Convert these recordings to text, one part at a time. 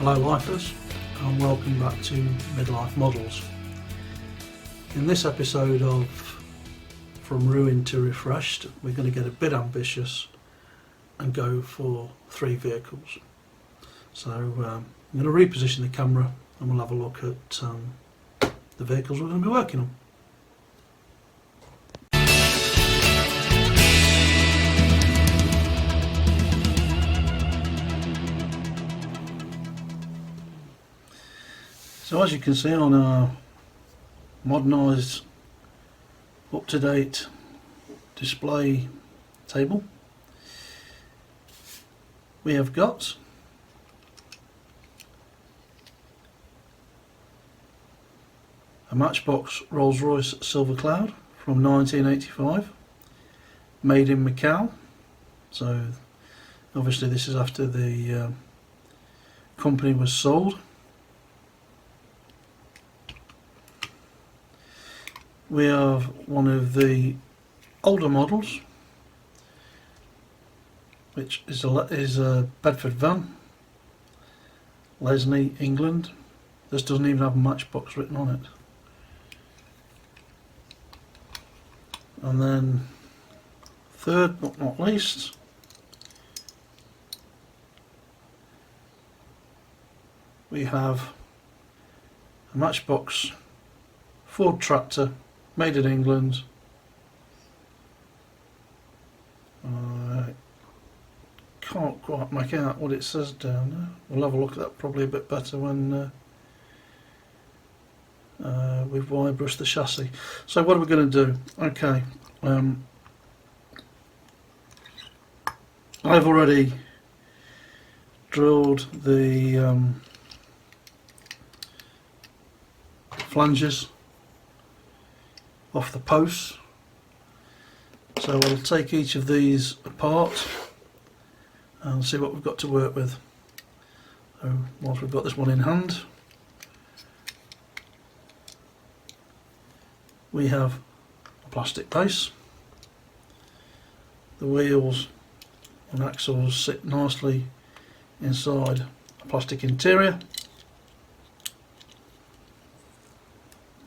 Hello lifers, and welcome back to Midlife Models. In this episode of From Ruined to Refreshed, we're going to get a bit ambitious and go for 3 vehicles. So I'm going to reposition the camera and we'll have a look at the vehicles we're going to be working on. So as you can see on our modernised, up-to-date display table, we have got a Matchbox Rolls-Royce Silver Cloud from 1985, made in Macau. So obviously this is after the company was sold. We have one of the older models, which is a Bedford van, Lesney, England. This doesn't even have a Matchbox written on it. And then, third but not least, we have a Matchbox Ford tractor, made in England. I can't quite make out what it says down there. We'll have a look at that probably a bit better when we've wire brushed the chassis. So what are we going to do? Okay, I've already drilled the flanges off the posts, so we'll take each of these apart and see what we've got to work with. So once we've got this one in hand, we have a plastic base. The wheels and axles sit nicely inside a plastic interior,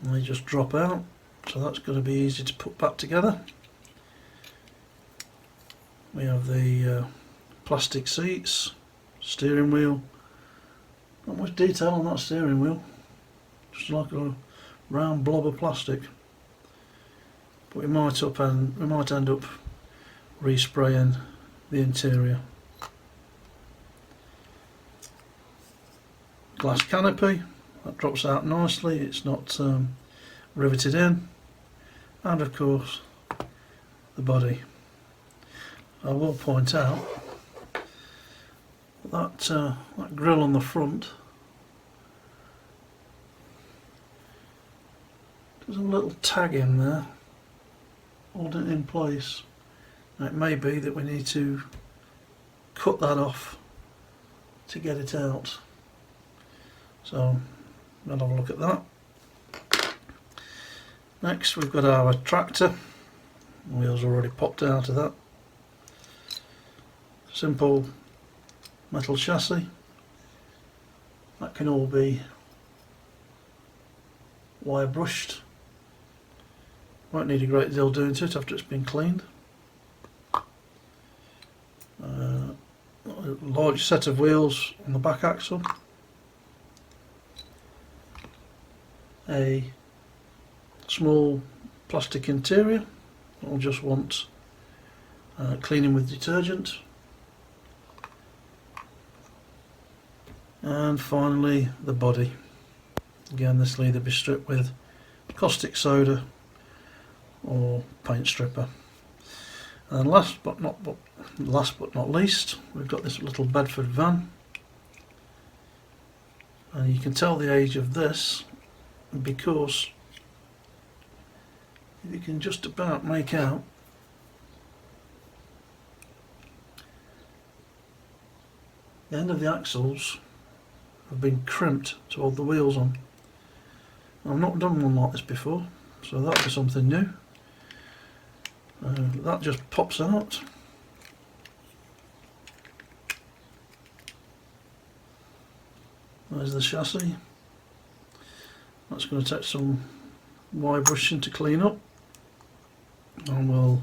and they just drop out. So that's going to be easy to put back together. We have the plastic seats, steering wheel. Not much detail on that steering wheel, just like a round blob of plastic. But we might end up respraying the interior. Glass canopy, that drops out nicely. It's not riveted in. And of course the body. I will point out that grille on the front, there's a little tag in there holding it in place. Now it may be that we need to cut that off to get it out, so we'll have a look at that. Next we've got our tractor. The wheels already popped out of that. Simple metal chassis. That can all be wire brushed. Won't need a great deal doing to it after it's been cleaned. A large set of wheels on the back axle. A small plastic interior. I'll just want cleaning with detergent. And finally the body. Again, this will either be stripped with caustic soda or paint stripper. And last but not least, we've got this little Bedford van. And you can tell the age of this because you can just about make out the end of the axles have been crimped to hold the wheels on. I've not done one like this before, so that'll be something new. That just pops out. There's the chassis. That's going to take some wire brushing to clean up, and we'll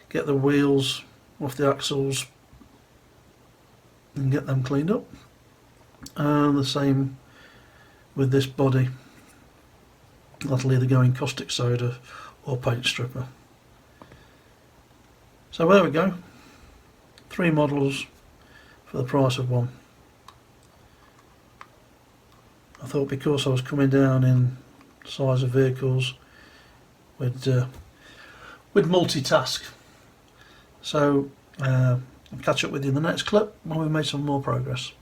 get the wheels off the axles and get them cleaned up, and the same with this body. That'll either go in caustic soda or paint stripper. So there we go, 3 models for the price of one. I thought because I was coming down in size of vehicles, we'd multitask. So I'll catch up with you in the next clip when we've made some more progress.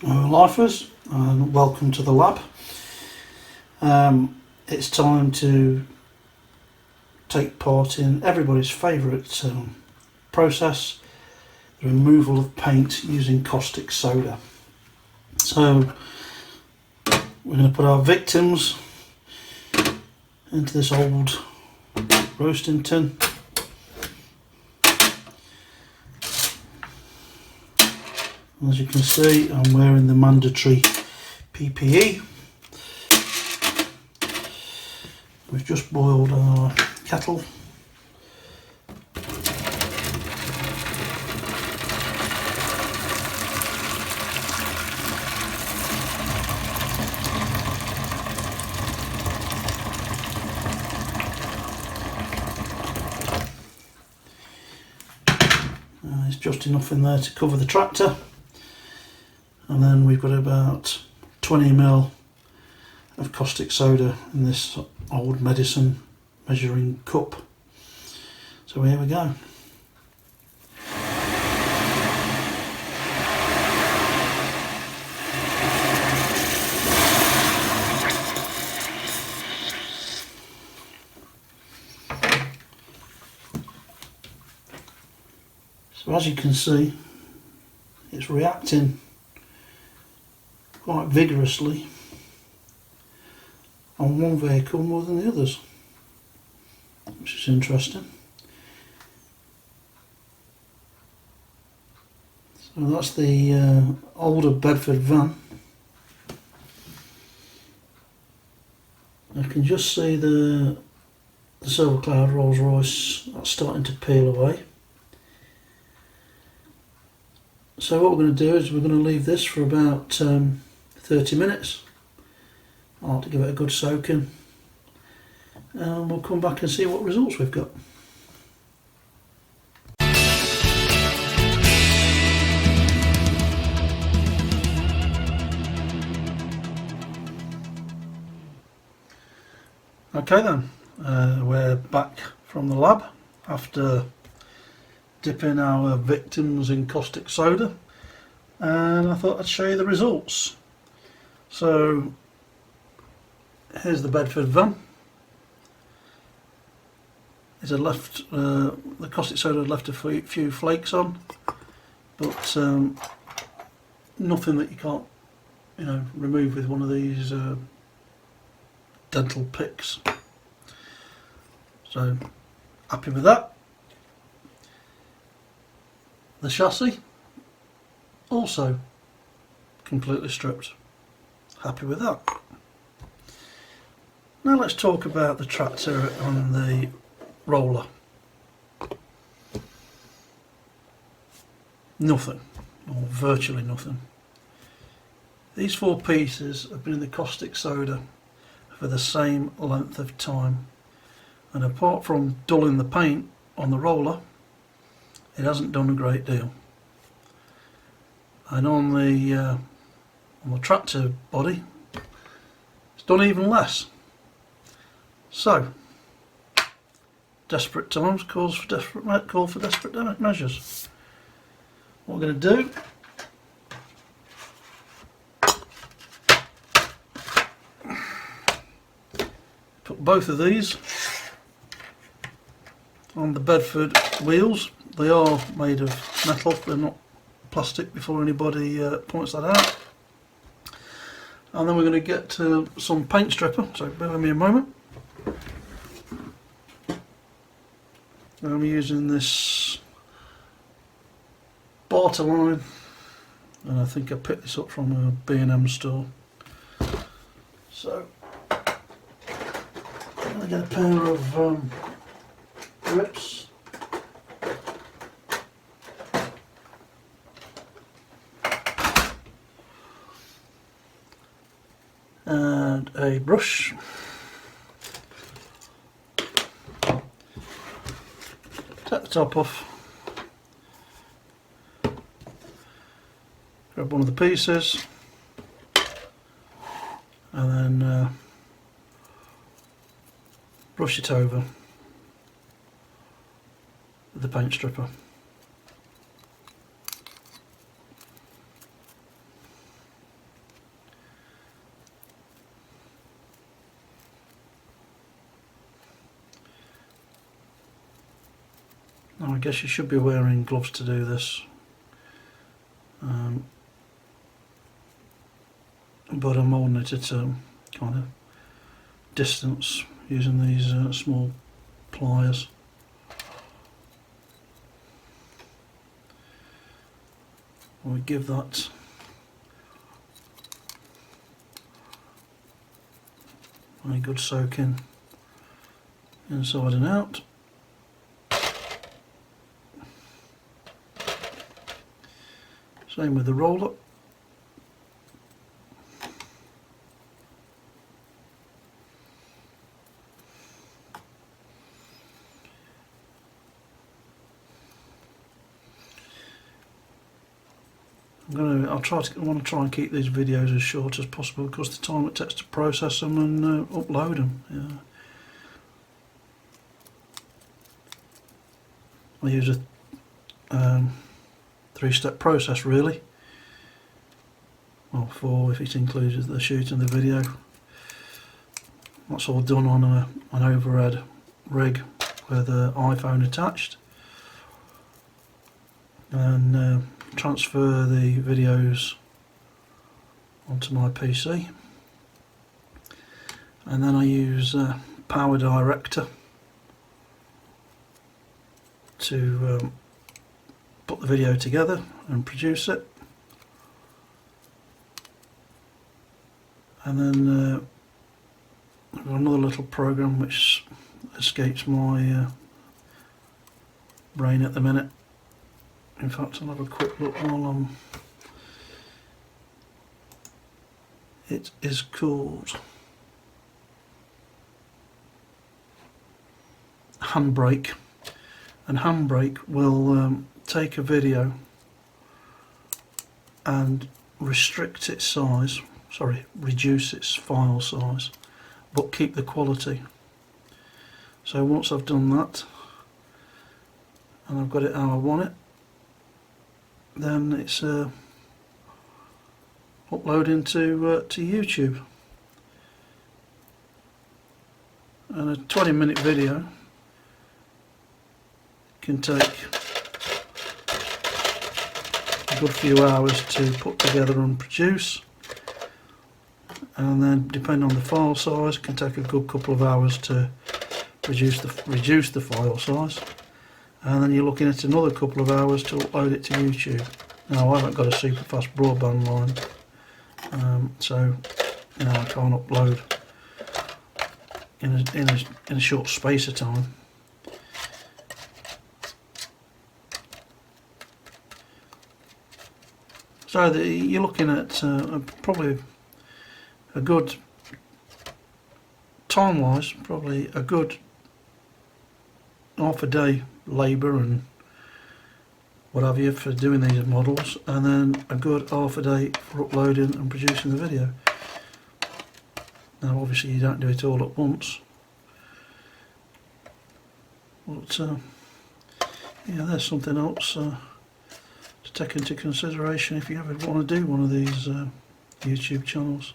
Hello lifers, and welcome to the lab. It's time to take part in everybody's favourite process, the removal of paint using caustic soda. So we're going to put our victims into this old roasting tin. As you can see, I'm wearing the mandatory PPE. We've just boiled our kettle. There's just enough in there to cover the tractor. And then we've got about 20 ml of caustic soda in this old medicine measuring cup. So here we go. So as you can see, it's reacting quite vigorously on one vehicle more than the others, which is interesting. So that's the older Bedford van. I can just see the Silver Cloud Rolls Royce that's starting to peel away. So what we're going to do is we're going to leave this for about 30 minutes. I'll have to give it a good soaking, and we'll come back and see what results we've got. Okay then, we're back from the lab after dipping our victims in caustic soda, and I thought I'd show you the results. So here's the Bedford van. It had left the caustic soda had left a few flakes on, but nothing that you can't, remove with one of these dental picks. So happy with that. The chassis also completely stripped. Happy with that. Now let's talk about the tractor and the roller. Nothing, or virtually nothing. These 4 pieces have been in the caustic soda for the same length of time, and apart from dulling the paint on the roller, it hasn't done a great deal. And on the tractor body, it's done even less. So, desperate times call for desperate measures. What we're going to do, put both of these on the Bedford wheels. They are made of metal, they're not plastic, before anybody points that out. And then we're going to get some paint stripper, so bear with me a moment. I'm using this barter line, and I think I picked this up from a B&M store. So I'm going to get a pair of grips. And a brush. Take the top off. Grab one of the pieces. And then brush it over with the paint stripper. Now I guess you should be wearing gloves to do this, but I'm holding it at a kind of distance using these small pliers. We give that a good soak in inside and out. Same with the roller. I want to try and keep these videos as short as possible because the time it takes to process them and upload them. Yeah. I use a 3-step process really. Well, 4 if it includes the shoot and the video. That's all done on an overhead rig with an iPhone attached, and transfer the videos onto my PC, and then I use Power Director to put the video together and produce it. And then I've got another little program which escapes my brain at the minute. In fact, I'll have a quick look while I'm... It is called Handbrake, and Handbrake will take a video and restrict its size, reduce its file size, but keep the quality. So once I've done that and I've got it how I want it, then it's uploading to YouTube. And a 20-minute video can take a good few hours to put together and produce, and then depending on the file size it can take a good couple of hours to reduce the file size, and then you're looking at another couple of hours to upload it to YouTube. Now I haven't got a super fast broadband line, so I can't upload in a short space of time. So you're looking at probably a good, time-wise, probably a good half a day labour and what have you for doing these models, and then a good half a day for uploading and producing the video. Now obviously you don't do it all at once, but yeah, there's something else to take into consideration if you ever want to do one of these YouTube channels.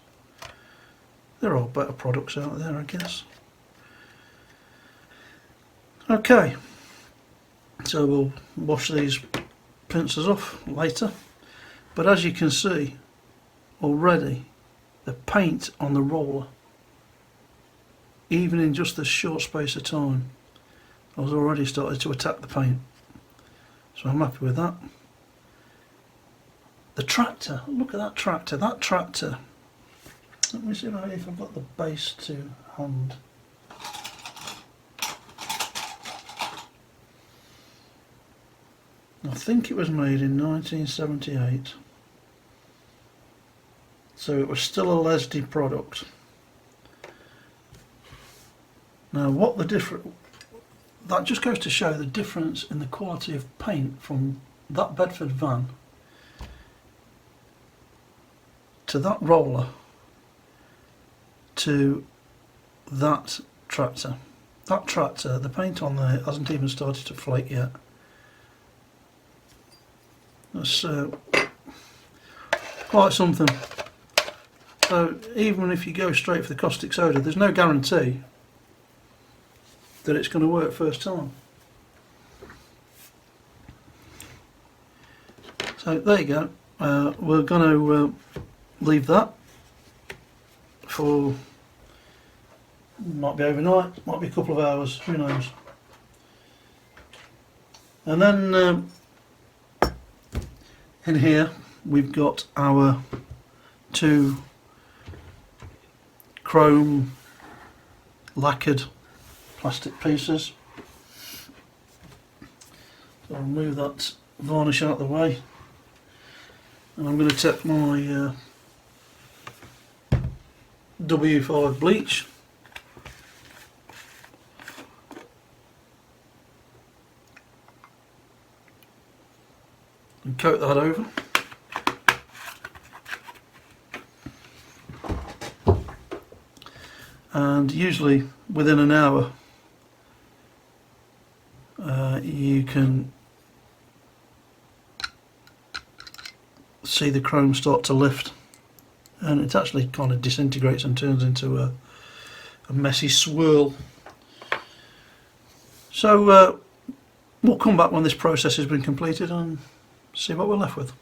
There are better products out there, I guess. Okay, so we'll wash these pincers off later, but as you can see already, the paint on the roller, even in just this short space of time, I was already started to attack the paint. So I'm happy with that. The tractor, look at that tractor. That tractor, let me see if I've got the base to hand. I think it was made in 1978. So it was still a Leslie product. Now what the difference, that just goes to show the difference in the quality of paint from that Bedford van to that roller to that tractor. That tractor, the paint on there hasn't even started to flake yet. That's quite something. So even if you go straight for the caustic soda, there's no guarantee that it's going to work first time. So there you go. We're going to leave that for, might be overnight, might be a couple of hours, who knows. And then in here we've got our two chrome lacquered plastic pieces. So I'll move that varnish out of the way, and I'm going to take my W5 bleach and coat that over. And usually within an hour you can see the chrome start to lift, and it actually kind of disintegrates and turns into a messy swirl. So we'll come back when this process has been completed and see what we're left with.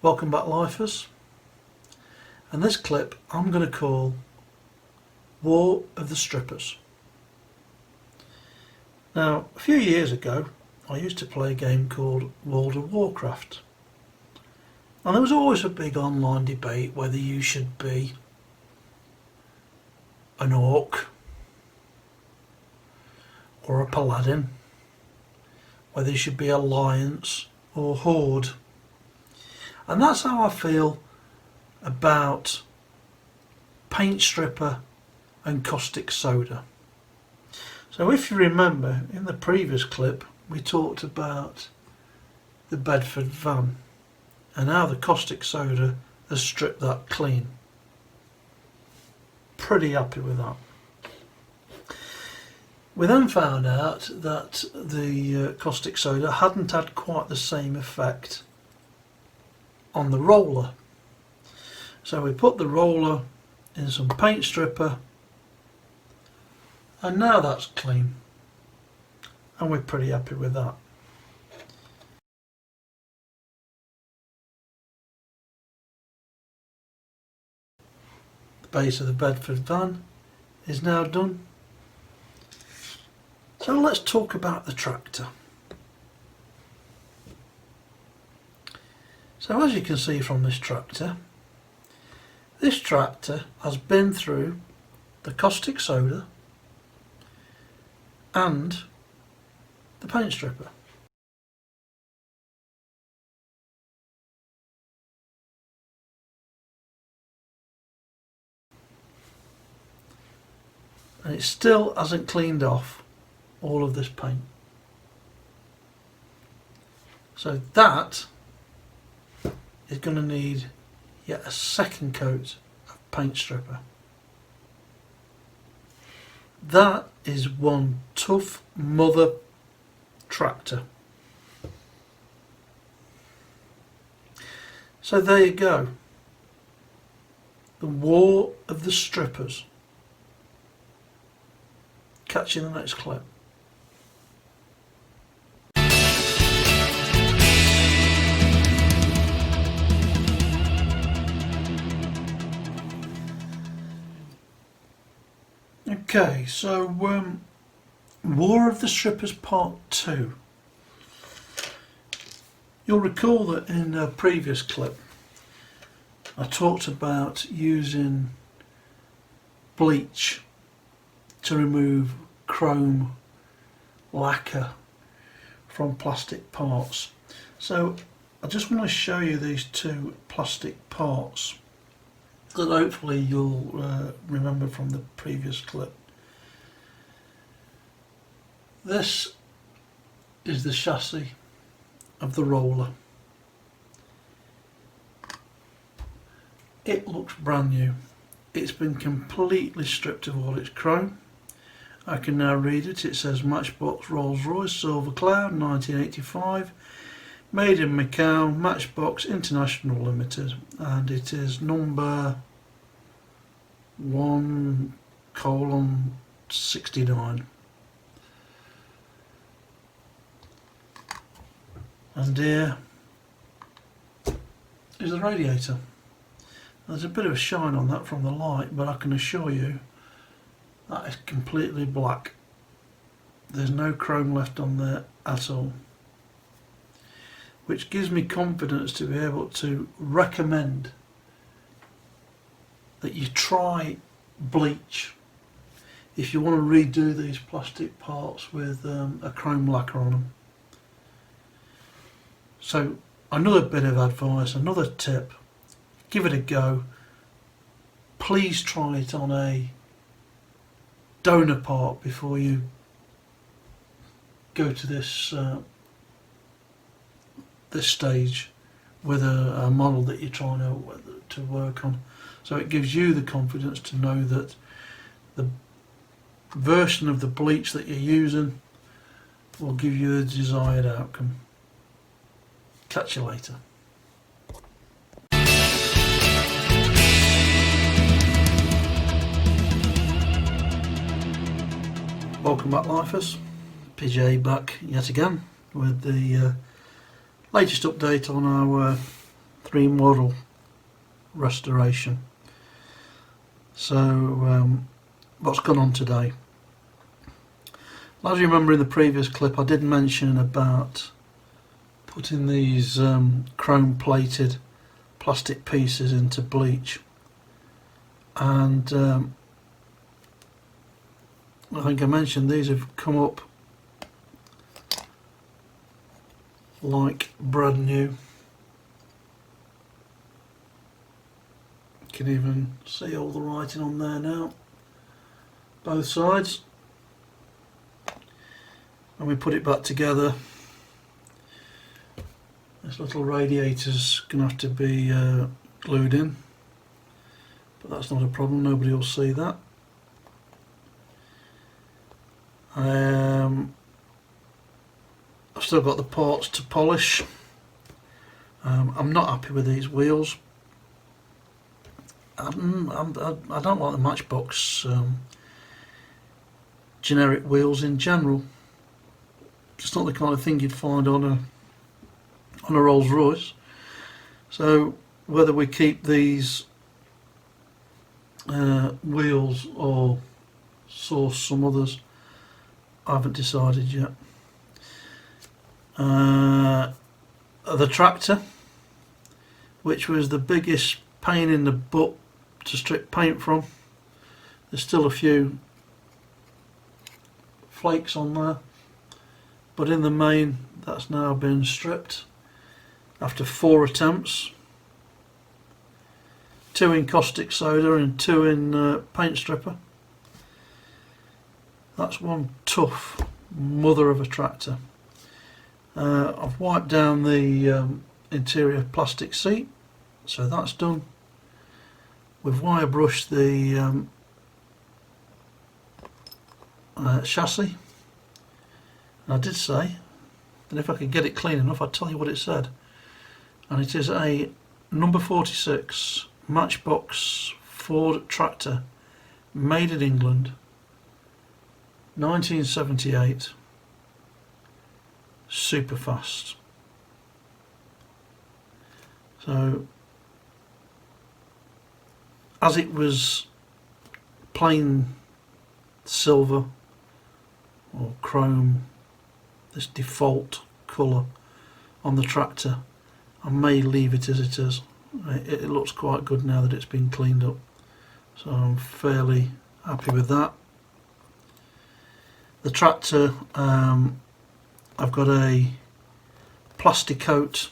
Welcome back, lifers, and this clip I'm going to call War of the Strippers. Now, a few years ago I used to play a game called World of Warcraft, and there was always a big online debate whether you should be an orc or a paladin, whether you should be alliance or horde. And that's how I feel about paint stripper and caustic soda. So if you remember, in the previous clip we talked about the Bedford van and how the caustic soda has stripped that clean. Pretty happy with that. We then found out that the caustic soda hadn't had quite the same effect on the roller. So we put the roller in some paint stripper, and now that's clean, and we're pretty happy with that. The base of the Bedford van is now done. So let's talk about the tractor. So as you can see from this tractor has been through the caustic soda and the paint stripper. And it still hasn't cleaned off all of this paint. So that is going to need yet a second coat of paint stripper. That is one tough mother tractor. So there you go. The War of the Strippers. Catch you in the next clip. Okay, so War of the Strippers Part 2. You'll recall that in a previous clip I talked about using bleach to remove chrome lacquer from plastic parts. So I just want to show you these two plastic parts that hopefully you'll remember from the previous clip. This is the chassis of the roller. It looks brand new. It's been completely stripped of all its chrome. I can now read it. It says Matchbox Rolls-Royce Silver Cloud 1985, made in Macau, Matchbox International Limited, and it is number 1:69. And here is the radiator. There's a bit of a shine on that from the light, but I can assure you that is completely black. There's no chrome left on there at all, which gives me confidence to be able to recommend that you try bleach if you want to redo these plastic parts with a chrome lacquer on them. So another bit of advice, another tip, give it a go. Please try it on a donor part before you go to this this stage with a model that you're trying to work on. So it gives you the confidence to know that the version of the bleach that you're using will give you the desired outcome. Catch you later. Welcome back, lifers. PJ back yet again with the latest update on our 3 model restoration. So what's gone on today? As you remember in the previous clip I did mention about putting these chrome plated plastic pieces into bleach, and I think I mentioned these have come up like brand new. You can even see all the writing on there now, both sides. And we put it back together. This little radiator's going to have to be glued in, but that's not a problem, nobody will see that. I've still got the parts to polish. I'm not happy with these wheels. I don't like the Matchbox generic wheels in general. It's not the kind of thing you'd find on a Rolls-Royce. So whether we keep these wheels or source some others, I haven't decided yet. The tractor, which was the biggest pain in the butt to strip paint from, there's still a few flakes on there, but in the main that's now been stripped after 4 attempts, 2 in caustic soda and 2 in paint stripper. That's one tough mother of a tractor. I've wiped down the interior plastic seat, so that's done. We've wire brushed the chassis. And I did say that if I could get it clean enough I'd tell you what it said. And it is a number 46 Matchbox Ford tractor, made in England, 1978, super fast. So as it was plain silver or chrome, this default colour on the tractor. I may leave it as it is. It looks quite good now that it's been cleaned up, so I'm fairly happy with that. The tractor, I've got a Plasticoat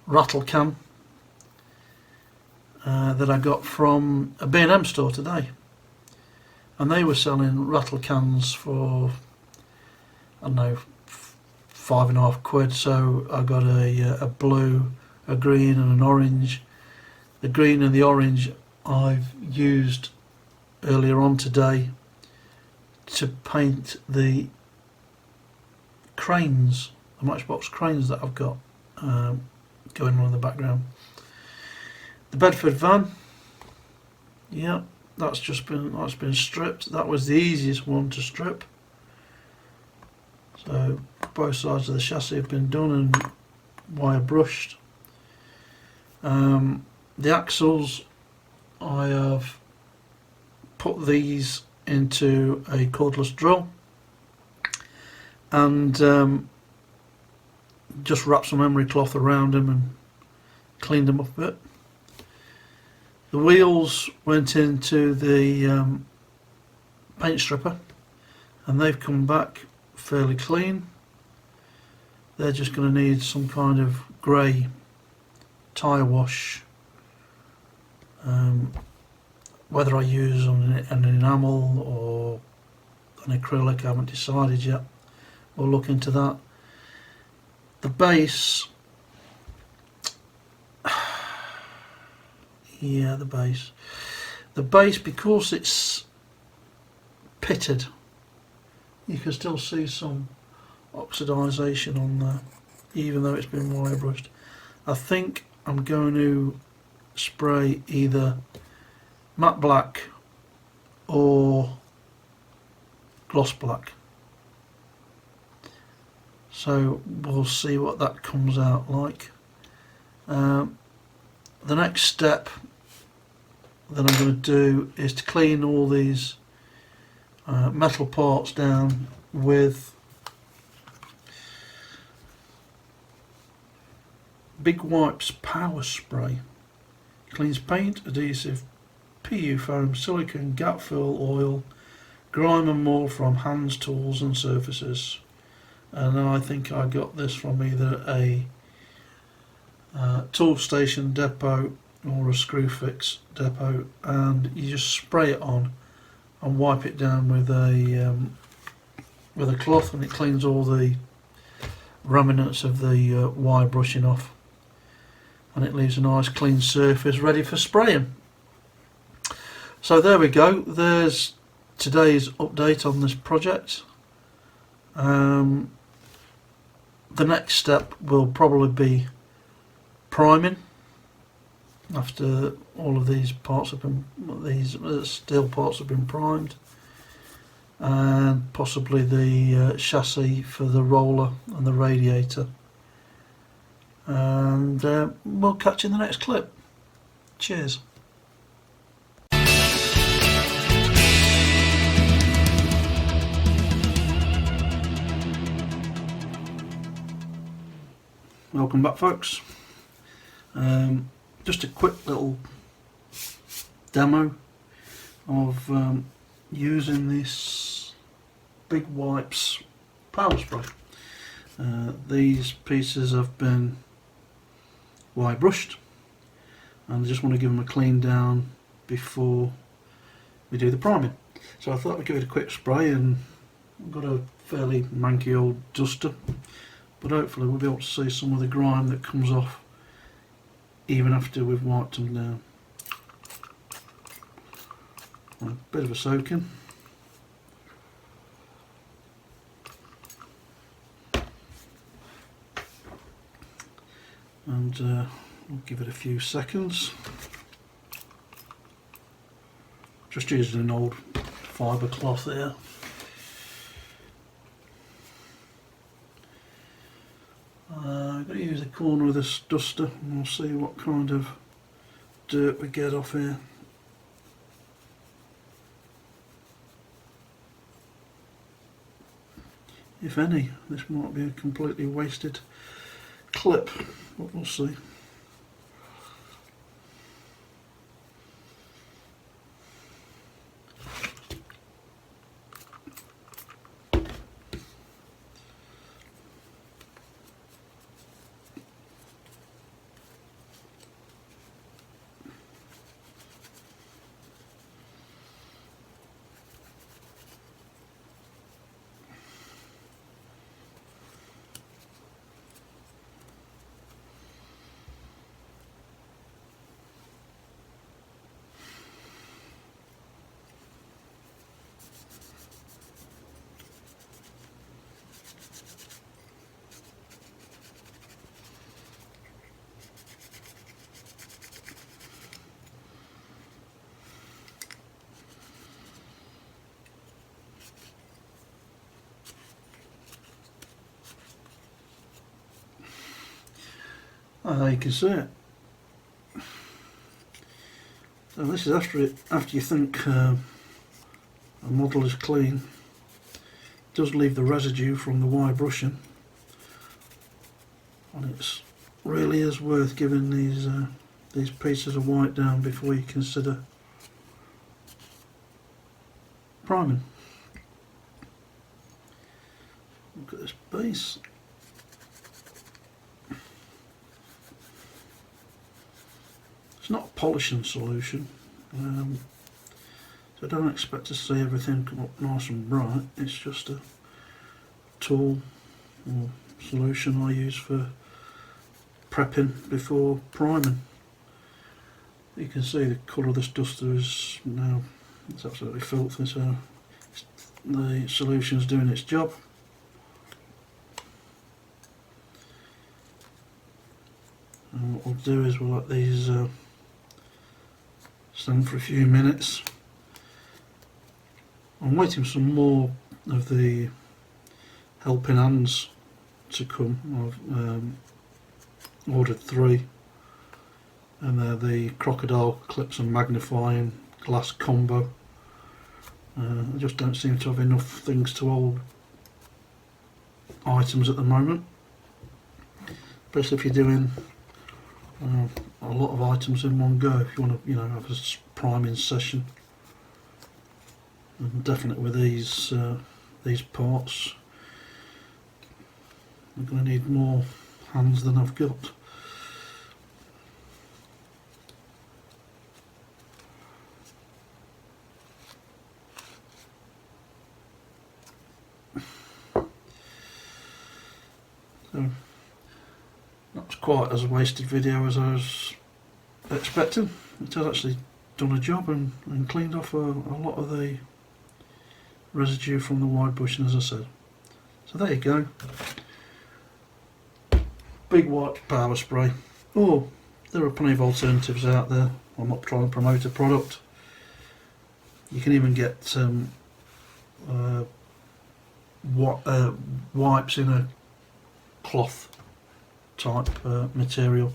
rattle can that I got from a B&M store today, and they were selling rattle cans for, I don't know, £5.50. So I got a blue, a green and an orange. The green and the orange I've used earlier on today to paint the cranes, the Matchbox cranes that I've got going on in the background. The Bedford van, yeah, that's been stripped. That was the easiest one to strip. So both sides of the chassis have been done and wire brushed. The axles, I have put these into a cordless drill and just wrapped some emery cloth around them and cleaned them up a bit. The wheels went into the paint stripper and they've come back fairly clean. They're just going to need some kind of grey tyre wash, whether I use an enamel or an acrylic, I haven't decided yet. We'll look into that. The base, yeah, the base, because it's pitted, you can still see some oxidisation on there, even though it's been wire brushed. I think I'm going to spray either matte black or gloss black, so we'll see what that comes out like. The next step that I'm going to do is to clean all these metal parts down with Big Wipes Power Spray. Cleans paint, adhesive, PU foam, silicone, gap fill, oil, grime and more from hands, tools and surfaces. And I think I got this from either a tool station depot or a screw fix depot, and you just spray it on and wipe it down with a cloth, and it cleans all the remnants of the wire brushing off, and it leaves a nice clean surface ready for spraying. So there we go, there's today's update on this project. The next step will probably be priming after all of these parts have been, these steel parts have been primed, and possibly the chassis for the roller and the radiator. And we'll catch you in the next clip. Cheers. Welcome back, folks. Just a quick little demo of using this Big Wipes Power Spray. These pieces have been wire brushed, and I just want to give them a clean down before we do the priming. So I thought we'd give it a quick spray, and I've got a fairly manky old duster, but hopefully we'll be able to see some of the grime that comes off even after we've wiped them down. A bit of a soaking. And we'll give it a few seconds. Just using an old fibre cloth here. I'm going to use the corner of this duster and we'll see what kind of dirt we get off here. if any. This might be a completely wasted clip, but we'll see. You can see it. So this is after you think a model is clean. It does leave the residue from the wire brushing, and it's really is worth giving these pieces a wipe down before you consider priming. Look at this base. It's not a polishing solution, so don't expect to see everything come up nice and bright. It's just a tool or solution I use for prepping before priming. You can see the colour of this duster is now, it's absolutely filthy, so the solution's doing its job. And what we'll do is we'll let these stand for a few minutes. I'm waiting for some more of the helping hands to come. I've ordered 3, and they're the crocodile clips and magnifying glass combo. I just don't seem to have enough things to hold items at the moment, especially if you're doing a lot of items in one go. If you want to, have a priming session, and definitely with these parts, I'm going to need more hands than I've got. So not quite as a wasted video as I was expecting. It has actually done a job and cleaned off a lot of the residue from the wide bushing, as I said. So there you go. Big white power spray. Or there are plenty of alternatives out there. I'm not trying to promote a product. You can even get wipes in a cloth type material,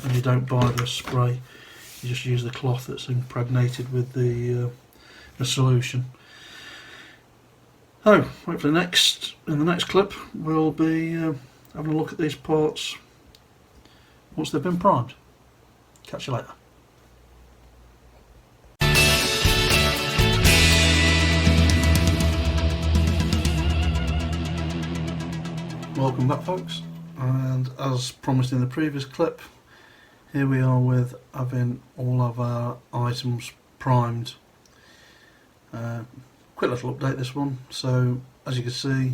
and you don't buy the spray, you just use the cloth that's impregnated with the solution. So hopefully in the next clip we'll be having a look at these parts once they've been primed. Catch you later. Welcome back, folks, and as promised in the previous clip, here we are with having all of our items primed. Quick little update this one. So as you can see,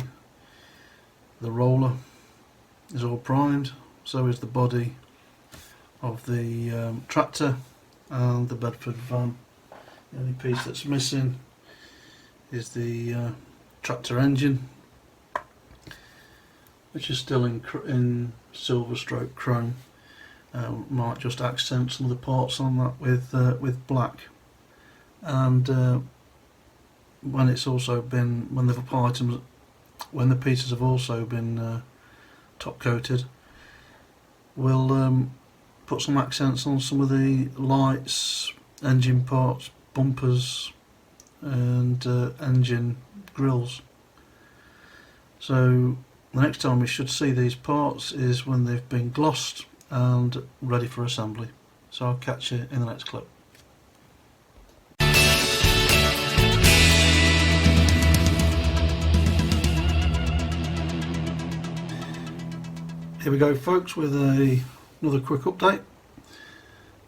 the roller is all primed, so is the body of the tractor and the Bedford van. The only piece that's missing is the tractor engine, which is still in silver stroke chrome. Might just accent some of the parts on that with black. And when the pieces have also been top coated, we'll put some accents on some of the lights, engine parts, bumpers, and engine grills. So the next time we should see these parts is when they've been glossed and ready for assembly. So I'll catch you in the next clip. Here we go, folks, with another quick update.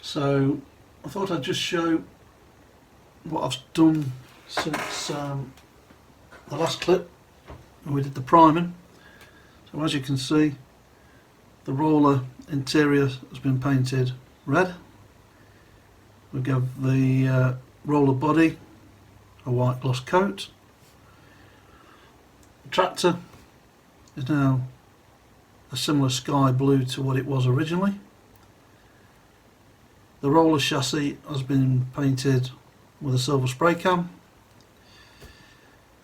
So I thought I'd just show what I've done since the last clip when we did the priming. So as you can see, the roller interior has been painted red. We give the roller body a white gloss coat. The tractor is now a similar sky blue to what it was originally. The roller chassis has been painted with a silver spray can.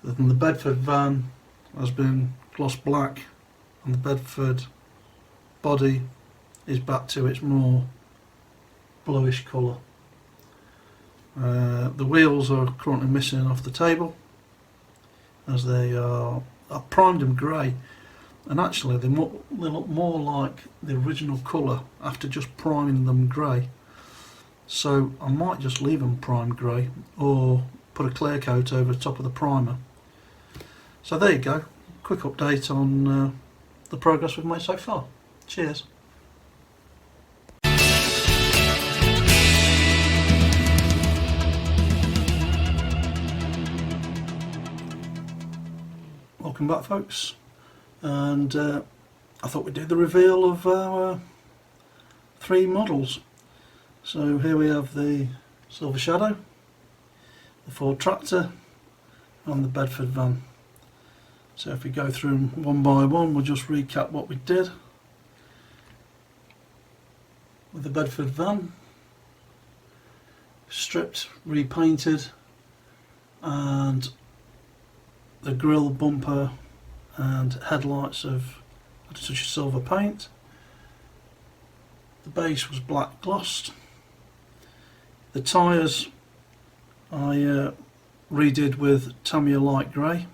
Then the Bedford van has been gloss black, and the Bedford body is back to its more bluish colour. The wheels are currently missing off the table, as they are. I primed them grey, and actually they look more like the original colour after just priming them grey. So I might just leave them primed grey or put a clear coat over the top of the primer. So there you go, quick update on the progress we've made so far. Cheers. Welcome back, folks, and I thought we'd do the reveal of our 3 models. So here we have the Silver Shadow, the Ford Tractor and the Bedford van. So if we go through them one by one, we'll just recap what we did. With the Bedford van, stripped, repainted, and the grille, bumper and headlights of such a silver paint. The base was black glossed. The tyres I redid with Tamiya light grey.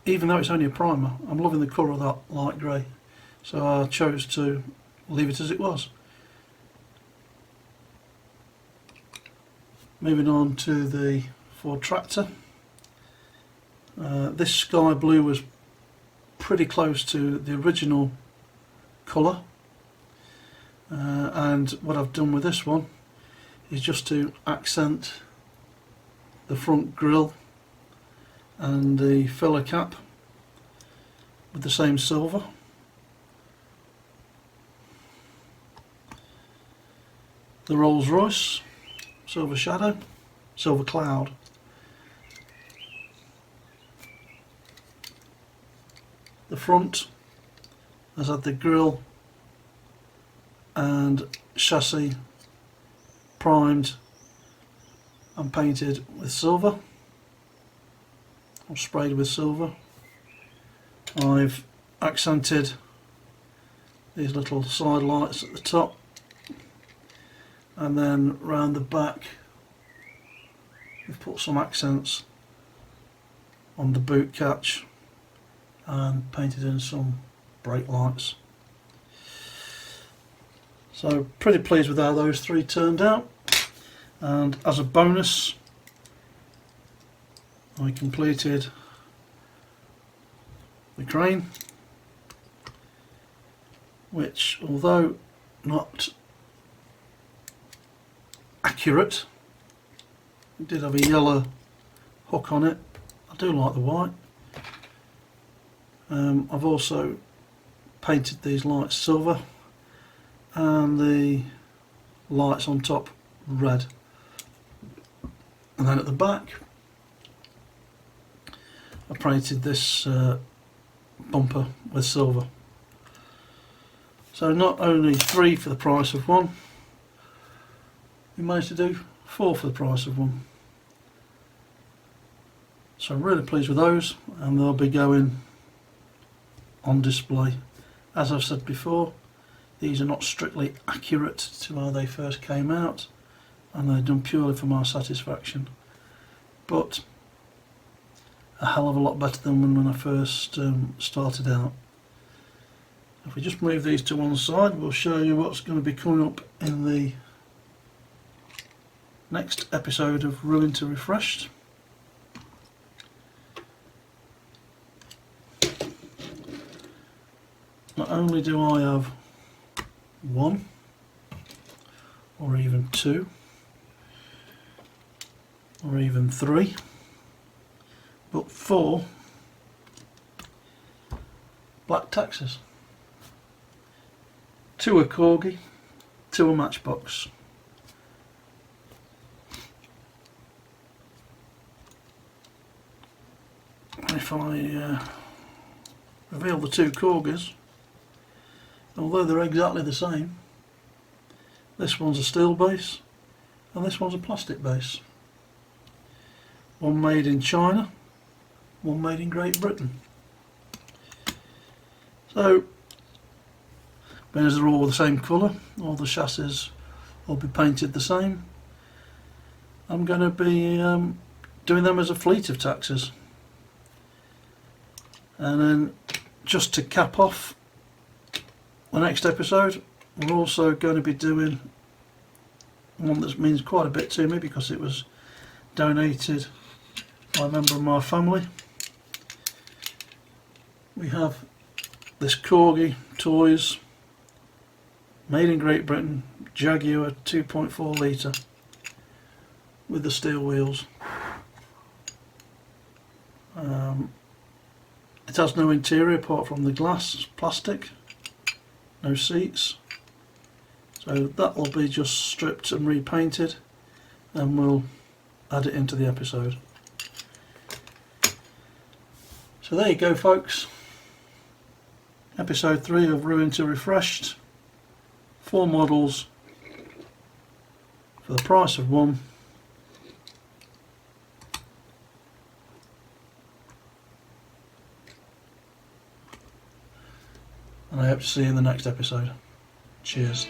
Even though it's only a primer, I'm loving the colour of that light grey, so I chose to leave it as it was. Moving on to the Ford Tractor. This sky blue was pretty close to the original colour, and what I've done with this one is just to accent the front grille and the filler cap with the same silver. The Rolls Royce Silver Shadow, Silver Cloud. The front has had the grille and chassis primed and painted with silver, or sprayed with silver. I've accented these little side lights at the top, and then round the back we've put some accents on the boot catch and painted in some brake lights. So pretty pleased with how those 3 turned out, and as a bonus I completed the crane, which, although not accurate, it did have a yellow hook on it. I do like the white. I've also painted these lights silver and the lights on top red, and then at the back I painted this bumper with silver. So not only 3 for the price of 1, we managed to do 4 for the price of 1. So I'm really pleased with those, and they'll be going on display. As I've said before, these are not strictly accurate to how they first came out, and they're done purely for my satisfaction. But a hell of a lot better than when I first started out. If we just move these to one side, we'll show you what's going to be coming up in the next episode of Ruined to Refreshed. Not only do I have one or even two or even three, but four black taxis. Two are Corgi, two are Matchbox. If I reveal the two Corgis, although they're exactly the same, this one's a steel base and this one's a plastic base. One made in China, one made in Great Britain. So, being as they're all the same colour, all the chassis will be painted the same, I'm going to be doing them as a fleet of taxis. And then, just to cap off the next episode, we're also going to be doing one that means quite a bit to me because it was donated by a member of my family. We have this Corgi Toys, made in Great Britain, Jaguar 2.4 litre with the steel wheels. It has no interior apart from the glass, plastic, no seats. So that will be just stripped and repainted, and we'll add it into the episode. So there you go, folks. Episode 3 of Ruined to Refreshed. 4 models for the price of one. And I hope to see you in the next episode. Cheers.